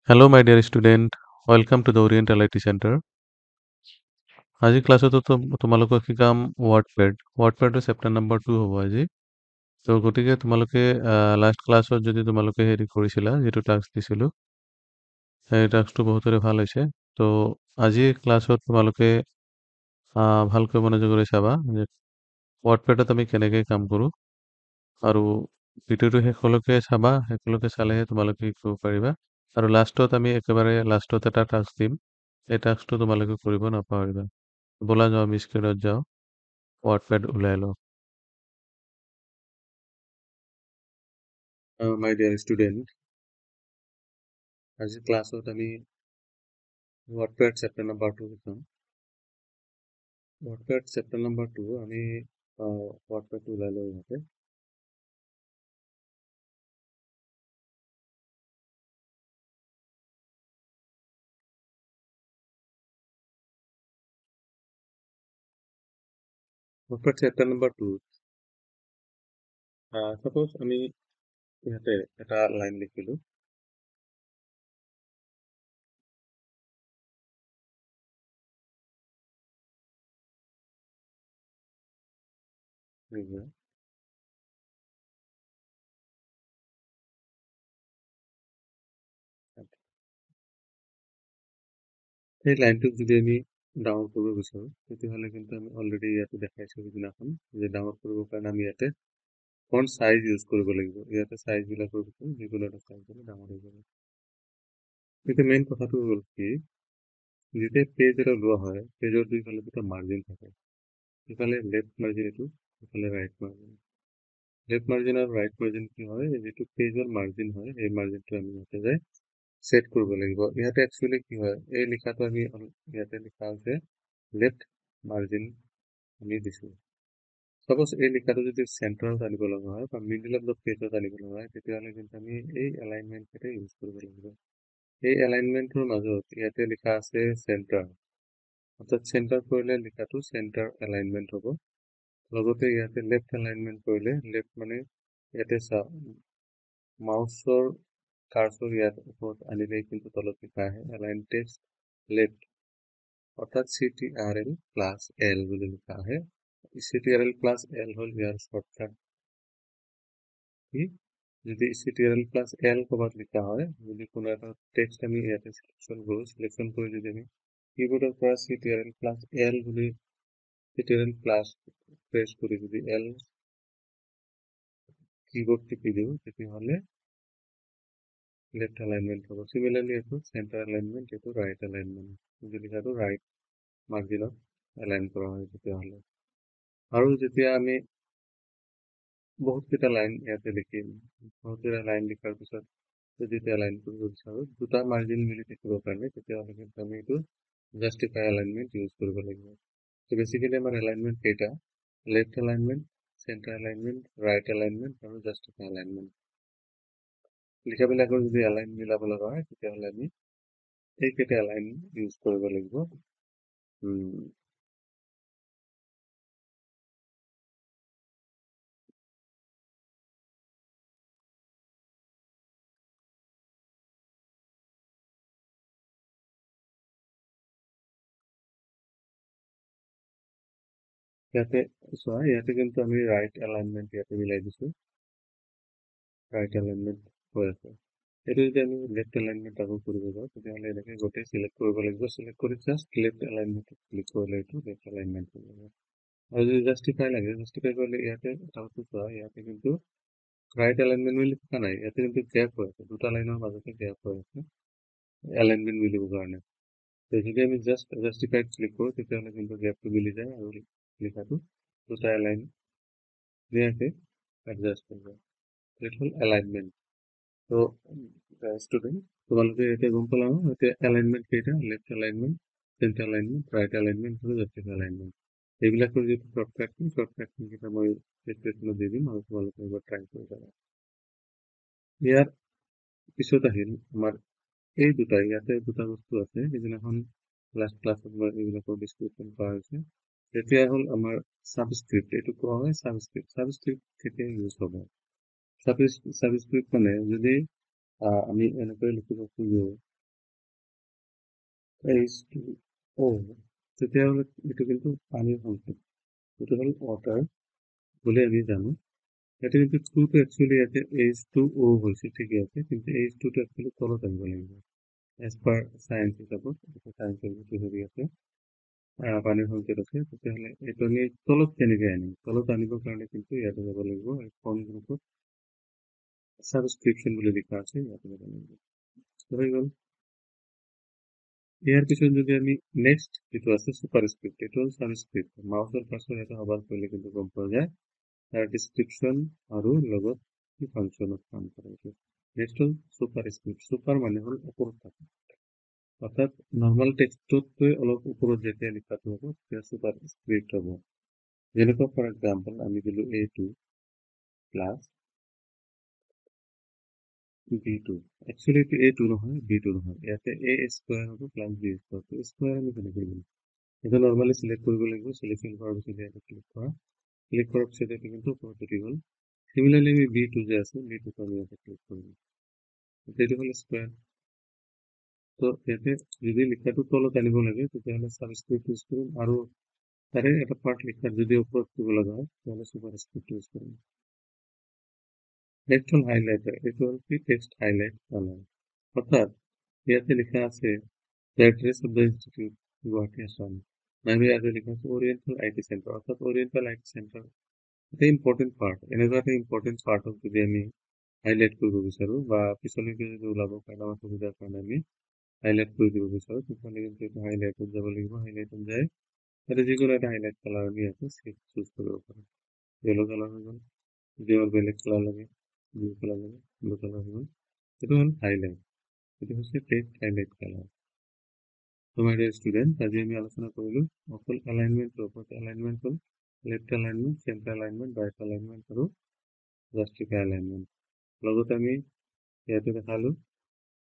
Hello, my dear student. Welcome to the Orient LIT Center. আজি ক্লাছত তোমালোকক শিকাম ৱাৰ্ডপেড। ৱাৰ্ডপেডৰ চেপ্টাৰ নম্বৰ 2 হ'ব আজি। তো গতিকে তোমালোকে লাষ্ট ক্লাছত যদি তোমালোকে হেৰি কৰিছিলা যিটো টাস্ক দিছিলোঁ সেই টাস্কটো বহুতৰে ভাল হৈছে। তো আজি ক্লাছত তোমালোকে ভালকৈ মনোযোগেৰে চাবা যে ৱাৰ্ডপেডত আমি কেনেকৈ কাম কৰোঁ আৰু ভিডিঅ'টো শেষলৈকে চাবা, শেষলৈকে চালেহে তোমালোকে শিকিব পাৰিবা। আৰু লাষ্টত আমি একেবাৰে লাষ্টত এটা টাস্ক দিম, এই টাস্কটো তোমালোকে কৰিব নাপাহৰিবা। বলা যাওঁ, আমি স্ক্ৰীনত যাওঁ, ৱাৰ্ডপেড ওলাই লওঁ। মাই ডিয়াৰ ষ্টুডেণ্ট, আজি ক্লাছত আমি ৱাৰ্ডপেড চেপ্টাৰ নম্বৰ 2 শিকাম। ৱাৰ্ডপেড চেপ্টাৰ নম্বৰ 2 আমি ৱাৰ্ডপেড ওলাই লওঁ ইয়াতে। ৱাৰ্ডপেড চেপ্টাৰ নম্বৰ 2 সাপোজ আমি ইয়াতে এটা লাইন লিখিলোঁ। সেই লাইনটোক যদি আমি ডাঙৰ কৰিব বিচাৰোঁ তেতিয়াহ'লে কিন্তু আমি অলৰেডি ইয়াতে দেখাইছোঁ সিদিনাখন যে ডাঙৰ কৰিবৰ কাৰণে আমি ইয়াতে ফন্ট সাইজ ইউজ কৰিব লাগিব। ইয়াতে সাইজবিলাকৰ ভিতৰত যিকোনো এটা সাইজ হ'লে ডাঙৰ হৈ যাব। এতিয়া মেইন কথাটো হ'ল কি, যেতিয়া পেজ এটা লোৱা হয় পেজৰ দুইফালে দুটা মাৰ্জিন থাকে, ইফালে লেফ্ট মাৰ্জিন এইটো, ইফালে ৰাইট মাৰ্জিন। লেফ্ট মাৰ্জিন আৰু ৰাইট মাৰ্জিন কি হয়, যিটো পেজৰ মাৰ্জিন হয় সেই মাৰ্জিনটো আমি ইয়াতে যাই সেট কৰিব লাগিব। ইয়াতে একচুৱেলি কি হয়, এই লিখাটো আমি ইয়াতে লিখা আছে লেফ্ট মাৰ্জিন আমি দিছোঁ। সাপোজ এই লিখাটো যদি চেণ্টাৰত আনিব লগা হয় বা মিডিল অফ দ্য পেজত আনিব লগা হয় তেতিয়াহ'লে কিন্তু আমি এই এলাইনমেণ্টকেইটা ইউজ কৰিব লাগিব। এই এলাইনমেণ্টৰ মাজত ইয়াতে লিখা আছে চেণ্টাৰ, অৰ্থাৎ চেণ্টাৰ কৰিলে লিখাটো চেণ্টাৰ এলাইনমেণ্ট হ'ব। লগতে ইয়াতে লেফ্ট এলাইনমেণ্ট কৰিলে লেফ্ট মানে ইয়াতে মাউচৰ কাৰ্চৰ ইয়াত ওপৰত আনিলেই কিন্তু তলত লিখা আহে এলাইন টেক্সট লেফ্ট, অৰ্থাৎ CTRL+L বুলি লিখা আহে। CTRL+L হ'ল ইয়াৰ শৰ্টকাট কি, যদি CTRL+L ক'ৰবাত লিখা হয়, যদি কোনো এটা টেক্সট আমি ইয়াতে চিলেকশ্যন কৰোঁ, চিলেকশ্যন কৰি যদি আমি কিবৰ্ডৰ পৰা CTRL+L বুলি CTRL+ প্ৰেছ কৰি যদি L কিবৰ্ড টিপি দিওঁ তেতিয়াহ'লে লেফ্ট এলাইনমেণ্ট হ'ব। চিমিলাৰলি এইটো চেণ্টাৰ এলাইনমেণ্ট, এইটো ৰাইট এলাইনমেণ্ট, যদি লিখাটো ৰাইট মাৰ্জিনত এলাইন কৰা হয় তেতিয়াহ'লে। আৰু যেতিয়া আমি বহুতকেইটা লাইন ইয়াতে লিখিম, বহুতকেইটা লাইন লিখাৰ পিছত যদি এলাইন কৰিব বিচাৰোঁ দুটা মাৰ্জিন মিলি থাকিবৰ কাৰণে তেতিয়াহ'লে কিন্তু আমি এইটো জাষ্টিফাই এলাইনমেণ্ট ইউজ কৰিব লাগিব। তো বেচিকেলি আমাৰ এলাইনমেণ্ট কেইটা, left alignment, centre alignment, right alignment আৰু জাষ্টিফাই এলাইনমেণ্ট। লিখাবিলাকৰ যদি এলাইন মিলাব লগা হয় তেতিয়াহ'লে আমি এইকেইটা এলাইন ইউজ কৰিব লাগিব। ইয়াতে চোৱা, ইয়াতে কিন্তু আমি ৰাইট এলাইনমেণ্ট ইয়াতে মিলাই দিছোঁ, ৰাইট এলাইনমেণ্ট হৈ আছে। এইটো যদি আমি লেফ্ট এলাইনমেণ্ট আকৌ কৰিব যাওঁ তেতিয়াহ'লে এনেকৈ গোটেই চিলেক্ট কৰিব লাগিব, চিলেক্ট কৰি জাষ্ট লেফ্ট এলাইনমেণ্টত ক্লিক কৰিলে এইটো লেফ্ট এলাইনমেণ্ট হৈ যাব। আৰু যদি জাষ্টিফাই লাগে, জাষ্টিফাই কৰিলে ইয়াতে এটা বস্তু চোৱা, ইয়াতে কিন্তু ৰাইট এলাইনমেণ্ট বুলি লিখা নাই, ইয়াতে কিন্তু গেপ হৈ আছে, দুটা লাইনৰ মাজতে গেপ হৈ আছে এলাইনমেণ্ট মিলিবৰ কাৰণে। যদি আমি জাষ্ট জাষ্টিফাইড ক্লিক কৰোঁ তেতিয়াহ'লে কিন্তু গেপটো মিলি যায় আৰু লিখাটো দুটা এলাইন ধুনীয়াকৈ এডজাষ্ট হৈ যায়। এইটো হ'ল এলাইনমেণ্ট। তো ষ্টুডেণ্ট, তোমালোকে এতিয়া গম পালা ন এতিয়া এলাইনমেণ্ট কেইটা, left alignment, centre alignment, right alignment আৰু জাষ্টিফাই এলাইনমেণ্ট। এইবিলাকৰ যিটো শৰ্টকাটকেইটা মই ডিছক্ৰিপশ্যনত দি দিম আৰু তোমালোকে এবাৰ ট্ৰাই কৰি চাবা। ইয়াৰ পিছত আহিল আমাৰ এই দুটা, ইয়াতে দুটা বস্তু আছে, সেইদিনাখন লাষ্ট ক্লাছত মই এইবিলাকৰ ডিছক্ৰিপশ্যন কৰা হৈছে। এতিয়া হ'ল আমাৰ ছাবস্ক্ৰিপ্ট, এইটো কোৱা হয় ছাবস্ক্ৰিপ্ট। ছাবস্ক্ৰিপ্ট কেতিয়া ইউজ হ'ব, ছাবস্ক্ৰিপ্ট মানে যদি আমি এনেকৈ লিখিব খোজোঁ H2O, তেতিয়াহ'লে এইটো কিন্তু পানীৰ সংকেত, এইটো হ'ল ৱাটাৰ বুলি আমি জানো। ইয়াতে কিন্তু টুটো একচুৱেলি ইয়াতে H2O হৈছে, ঠিকে আছে, কিন্তু H2টো একচুৱেলি তলত আনিব লাগিব এজ পাৰ চায়েন্স হিচাপত। চায়েন্সৰ যিটো হেৰি আছে, পানীৰ সংকেত আছে, তেতিয়াহ'লে এইটো আমি তলত কেনেকৈ আনিম? তলত আনিবৰ কাৰণে কিন্তু ইয়াতে যাব লাগিব, ফৰ্ম গ্ৰুপত ছাবস্ক্ৰিপশ্যন বুলি লিখা আছে, ইয়াতে যাব লাগিব। হৈ গ'ল। ইয়াৰ পিছত যদি আমি নেক্সট যিটো আছে ছুপাৰস্ক্ৰিপ্ট, এইটো হ'ল ছাবস্ক্ৰিপ্ট। মাউচৰ পাছৰ এটা হবাৰ কৰিলে কিন্তু গম পোৱা যায় তাৰ ডিছক্ৰিপশ্যন আৰু লগত কি ফাংচনত কাম কৰে। এইটো নেক্সট হ'ল ছুপাৰস্ক্ৰিপ্ট। ছুপাৰ মানে হ'ল ওপৰত থকা, অৰ্থাৎ নৰ্মেল টেক্সটতকৈ অলপ ওপৰত যেতিয়া লিখাটো হ'ব তেতিয়া ছুপাৰস্ক্ৰিপ্ট হ'ব। যেনেকুৱা ফৰ এক্সাম্পল আমি দিলোঁ A2 প্লাছ B2, একচুৱেলি এইটো A2 নহয়, B2 নহয়, ইয়াতে A স্কোৱাৰ হ'ব প্লাছ B স্কোৱাৰ। স্কোৱাৰ আমি কেনেকৈ দিম? এইটো নৰ্মেলি চিলেক্ট কৰিব লাগিব। চিলেকশ্যন কৰাৰ পিছত ইয়াতে ক্লিক কৰাৰ পিছত এইটো কিন্তু ওপৰত উঠি গ'ল। সিমিলাৰলি আমি B2 যে আছে, B2টো আমি ইয়াতে ক্লিক কৰিম, এইটো হ'ল স্কোৱাৰ। তো ইয়াতে যদি লিখাটো তলত আনিব লাগে তেতিয়াহ'লে ছাবস্ক্ৰিপ্ট ইউজ কৰিম, আৰু তাৰে এটা পাৰ্ট লিখাত যদি ওপৰত দিব লগা হয় তেতিয়াহ'লে ছুপাৰস্ক্ৰিপ্ট ইউজ কৰিম। নেক্সট হ'ল হাইলাইটাৰ। এইটো হ'ল কি টেক্সট হাইলাইট কালাৰ, অৰ্থাৎ ইয়াতে লিখা আছে the address of the institute Guwahati Assam, নাইবা ইয়াতে লিখা আছে অৰিয়েণ্টেল IT চেণ্টাৰ, অৰ্থাৎ অৰিয়েণ্টেল IT চেণ্টাৰ এটা ইম্পৰ্টেণ্ট পাৰ্ট। এনেকুৱা এটা ইম্পৰ্টেণ্ট পাৰ্টক যদি আমি হাইলাইট কৰিব বিচাৰোঁ বা পিছলৈকে যদি ওলাব কাৰণে আমাৰ সুবিধাৰ কাৰণে আমি হাইলাইট কৰি দিব বিচাৰোঁ, তেতিয়াহ'লে কিন্তু এইটো হাইলাইটত যাব লাগিব। হাইলাইটত যায় তাতে যিকোনো এটা হাইলাইট কালাৰ আমি ইয়াতে চুজ কৰিব পাৰোঁ। য়েলো কালাৰ হৈ গ'ল, যদি আমাৰ বেলেগ কালাৰ লাগে, ব্লু কালাৰ লাগে, ব্লু কালাৰ হৈ গ'ল। এইটো হ'ল হাইলাইট, এইটো হৈছে টেক্সট হাইলাইট কালাৰ। তোমাৰ ষ্টুডেণ্ট, আজি আমি আলোচনা কৰিলোঁ অকল এলাইনমেণ্টৰ ওপৰত। এলাইনমেণ্ট হ'ল left alignment, centre alignment, right alignment আৰু জাষ্টিফাই এলাইনমেণ্ট। লগতে আমি ইয়াতে দেখালোঁ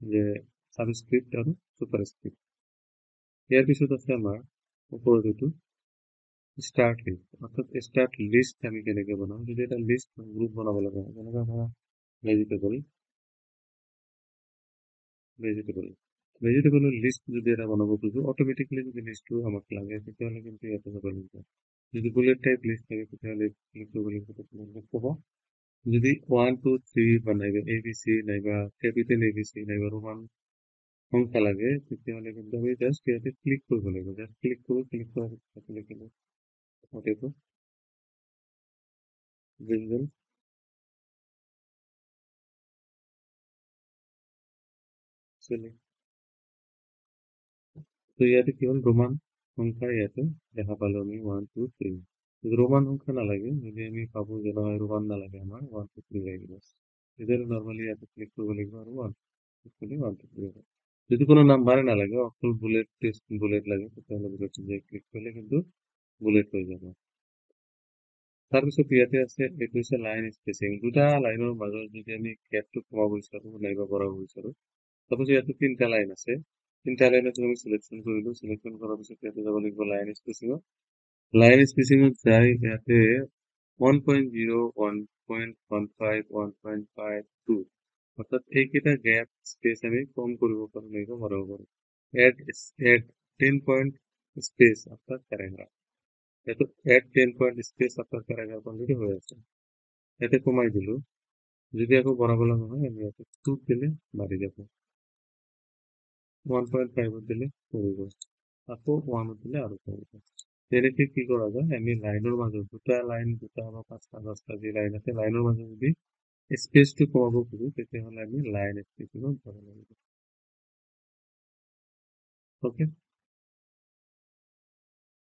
যে ছাবস্ক্ৰিপ্ট আৰু ছুপাৰস্ক্ৰিপ্ট। ইয়াৰ পিছত আছে আমাৰ ওপৰত এইটো ষ্টাৰ্ট লিষ্ট, অৰ্থাৎ ষ্টাৰ্ট লিষ্ট আমি কেনেকৈ বনাওঁ। যদি এটা লিষ্ট গ্ৰুপ বনাব লগা হয়, যেনেকৈ ধৰা ভেজিটেবলৰ লিষ্ট যদি এটা বনাব খোজোঁ, অট'মেটিকলি যদি লিষ্টটো আমাক লাগে তেতিয়াহ'লে কিন্তু ইয়াতে যাব লাগিব। যদি বুলেট টাইপ লিষ্ট থাকে তেতিয়াহ'লে ক্লিক কৰিব লাগিব, ক'ব যদি 1 2 3 বা নাইবা ABC নাইবা কেপিটেল ABC নাইবা ৰোমান সংখ্যা লাগে তেতিয়াহ'লে কিন্তু আমি জাষ্ট ইয়াতে ক্লিক কৰিব লাগিব। জাষ্ট ক্লিক কৰোঁ, ক্লিক কৰাৰ পিছত লিখিব অটেটো ভিজুৱেল চিলেক্ট। তো ইয়াতে কি হ'ল ৰোমান সংখ্যা ইয়াতে দেখা পালোঁ আমি 1 2 3। যদি ৰোমান সংখ্যা নালাগে, যদি আমি ভাবোঁ যে নহয় ৰোমান নালাগে আমাৰ 1 2 3 লাগিব, তেতিয়াহ'লে নৰ্মেলি ইয়াতে ক্লিক কৰিব লাগিব আৰু 1 2 3 হ'ব। যদি কোনো নাম্বাৰে নালাগে, অকল বুলেট টেষ্ট বুলেট লাগে, তেতিয়াহ'লে বুলেট ক্লিক কৰিলে কিন্তু বুলেট হৈ যাব। তাৰপিছত ইয়াতে আছে এইটো হৈছে লাইন স্পেচিং। দুটা লাইনৰ মাজত যদি আমি গেপটো কমাব বিচাৰোঁ নাইবা বঢ়াব বিচাৰোঁ, চাপ'জ ইয়াতে 3টা লাইন আছে, 3টা লাইনত আমি চিলেকশ্যন কৰিলোঁ। চিলেকশ্যন কৰাৰ পিছত ইয়াতে যাব লাগিব লাইন স্পেচিঙত। লাইন স্পেচিঙত যাই ইয়াতে 1.0 1.15 1.52, অৰ্থাৎ এইকেইটা গেপ স্পেচ আমি কম কৰিব পাৰোঁ নাইবা বঢ়াব পাৰোঁ। Add 10 point space after paragraph, এইটো add 10 point space after paragraph already হৈ আছে, ইয়াতে কমাই দিলোঁ। যদি আকৌ বঢ়াব লগা হয় আমি ইয়াতে 2 দিলে বাঢ়ি যাব, 1.5 দিলে কমিব, আকৌ 1 দিলে আৰু কমিব। তেনেকৈ কি কৰা যায়, আমি লাইনৰ মাজত দুটা বা 5টা 10টা যি লাইন আছে লাইনৰ মাজত যদি স্পেচটো কমাব খোজোঁ তেতিয়াহ'লে আমি লাইন স্পেচিঙত যাব লাগিব। অ'কে,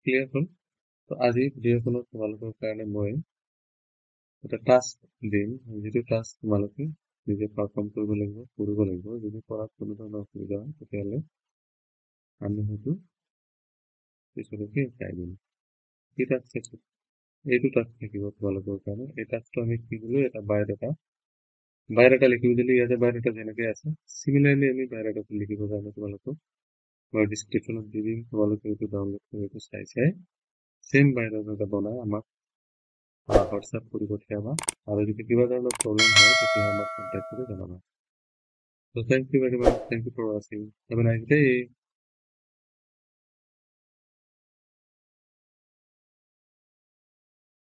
ক্লিয়াৰ হ'ল? তো আজি ভিডিঅ'খনত তোমালোকৰ কাৰণে মই এটা টাস্ক দিম, যিটো টাস্ক তোমালোকে নিজে পাৰফৰ্ম কৰিব লাগিব। যদি কৰাত কোনো ধৰণৰ অসুবিধা হয় তেতিয়াহ'লে আমি হয়তো পিছলৈকে শিকাই দিম। কি টাস্ক থাকিব? এইটো টাস্ক থাকিব তোমালোকৰ কাৰণে। এই টাস্কটো আমি কি দিলোঁ, এটা বায়'ডাটা লিখিব দিলোঁ। ইয়াতে বায়'ডাটা যেনেকৈ আছে চিমিলাৰলি আমি বায়'ডাটাটো লিখিব কাৰণে তোমালোকক মই ডিছক্ৰিপশ্যনত দি দিম, তোমালোকে এইটো ডাউনলোড কৰি এইটো চাই চেম বায়'ডাটা বনাই আমাক হোৱাটছআপ কৰি পঠিয়াবা, আৰু যদি কিবা ধৰণৰ প্ৰব্লেম হয় তেতিয়াহ'লে আমাক কণ্টেক্ট কৰি জনাবা। So thank you very much. Thank you for watching. Have a nice day.